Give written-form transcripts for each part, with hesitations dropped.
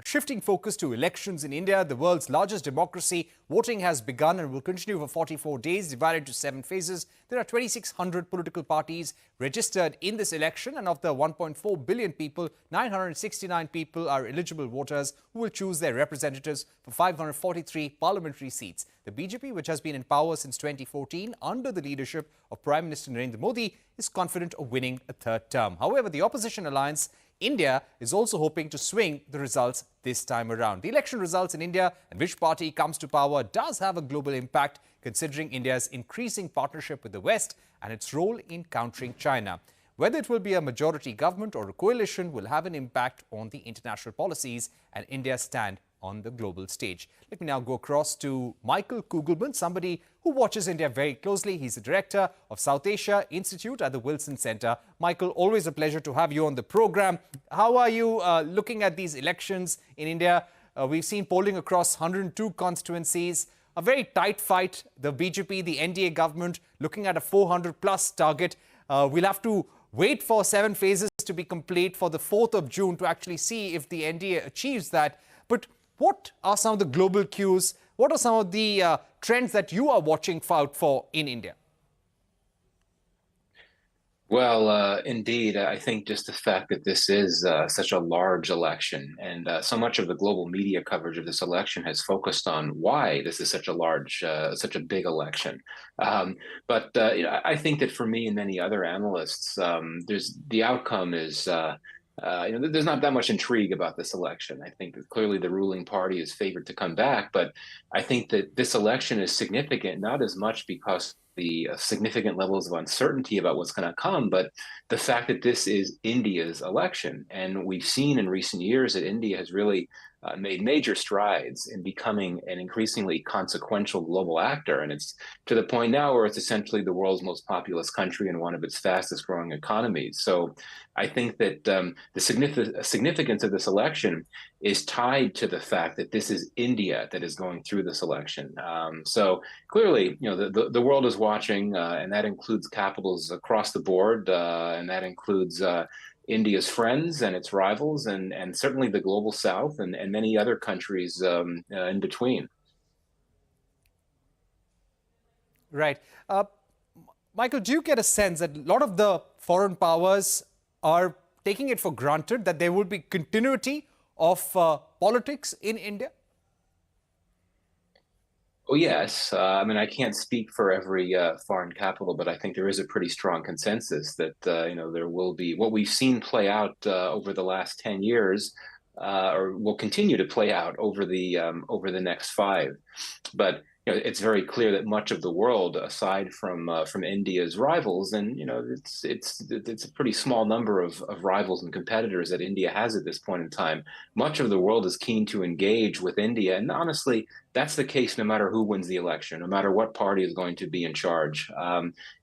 Shifting focus to elections in India, the world's largest democracy, voting has begun and will continue for 44 days, divided into 7 phases. There are 2,600 political parties registered in this election, and of the 1.4 billion people, 969 people are eligible voters who will choose their representatives for 543 parliamentary seats. The BJP, which has been in power since 2014 under the leadership of Prime Minister Narendra Modi, is confident of winning a third term. However, the opposition alliance India is also hoping to swing the results this time around. The election results in India and which party comes to power does have a global impact, considering India's increasing partnership with the West and its role in countering China. Whether it will be a majority government or a coalition will have an impact on the international policies and India's stand on the global stage. Let me now go across to Michael Kugelman, somebody who watches India very closely. He's the director of South Asia Institute at the Wilson Center. Michael, always a pleasure to have you on the program. How are you looking at these elections in India? We've seen polling across 102 constituencies, a very tight fight. The BJP, the NDA government, looking at a 400-plus target. We'll have to wait for 7 phases to be complete for the 4th of June to actually see if the NDA achieves that. But what are some of the global cues? What are some of the trends that you are watching out for in India? Well, indeed, I think just the fact that this is such a large election and so much of the global media coverage of this election has focused on why this is such a large, such a big election. I think that for me and many other analysts, the outcome is there's not that much intrigue about this election. I think that clearly the ruling party is favored to come back, but I think that this election is significant, not as much because the significant levels of uncertainty about what's going to come, but the fact that this is India's election. And we've seen in recent years that India has really made major strides in becoming an increasingly consequential global actor. And it's to the point now where it's essentially the world's most populous country and one of its fastest growing economies. So I think that the significance of this election is tied to the fact that this is India that is going through this election. So clearly, the world is watching, and that includes capitals across the board, and that includes India's friends and its rivals, and certainly the global south and many other countries in between. Right. Michael, do you get a sense that a lot of the foreign powers are taking it for granted that there will be continuity of politics in India? Oh, yes. I mean, I can't speak for every foreign capital, but I think there is a pretty strong consensus that, there will be what we've seen play out over the last 10 years or will continue to play out over the next 5. But it's very clear that much of the world, aside from India's rivals, and it's a pretty small number of rivals and competitors that India has at this point in time. Much of the world is keen to engage with India, and honestly, that's the case no matter who wins the election, no matter what party is going to be in charge.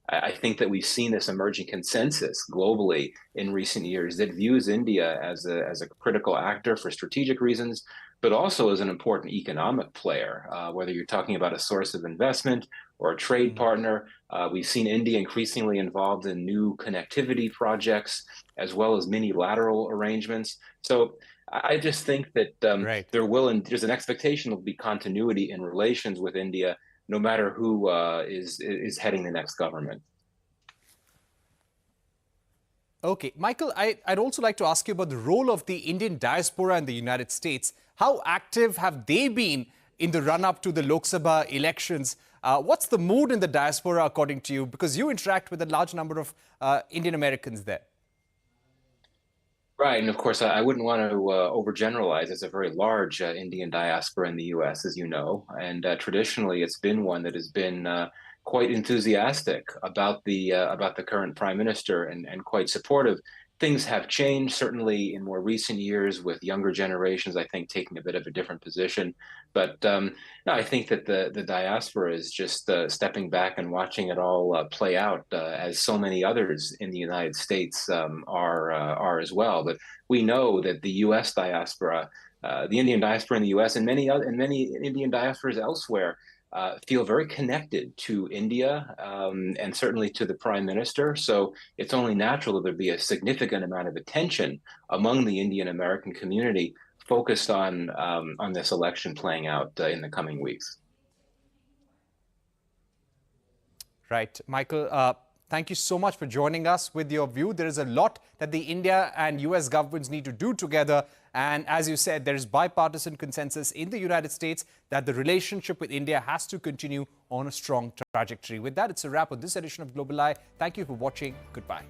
I think that we've seen this emerging consensus globally in recent years that views India as a critical actor for strategic reasons, but also as an important economic player, whether you're talking about a source of investment or a trade partner. We've seen India increasingly involved in new connectivity projects, as well as mini-lateral arrangements. So I just think that there's an expectation there'll be continuity in relations with India, no matter who is heading the next government. Okay, Michael, I'd also like to ask you about the role of the Indian diaspora in the United States. How active have they been in the run-up to the Lok Sabha elections? What's the mood in the diaspora, according to you? Because you interact with a large number of Indian Americans there. Right, and of course, I wouldn't want to overgeneralize. It's a very large Indian diaspora in the U.S., as you know, and traditionally, it's been one that has been quite enthusiastic about the current prime minister and quite supportive. Things have changed, certainly in more recent years, with younger generations, I think, taking a bit of a different position. But no, I think that the diaspora is just stepping back and watching it all play out, as so many others in the United States are as well. But we know that the U.S. diaspora, the Indian diaspora in the U.S. and many Indian diasporas elsewhere, feel very connected to India and certainly to the prime minister. So it's only natural that there be a significant amount of attention among the Indian American community focused on this election playing out in the coming weeks. Right. Michael, thank you so much for joining us with your view. There is a lot that the India and US governments need to do together. And as you said, there is bipartisan consensus in the United States that the relationship with India has to continue on a strong trajectory. With that, it's a wrap on this edition of Global Eye. Thank you for watching. Goodbye.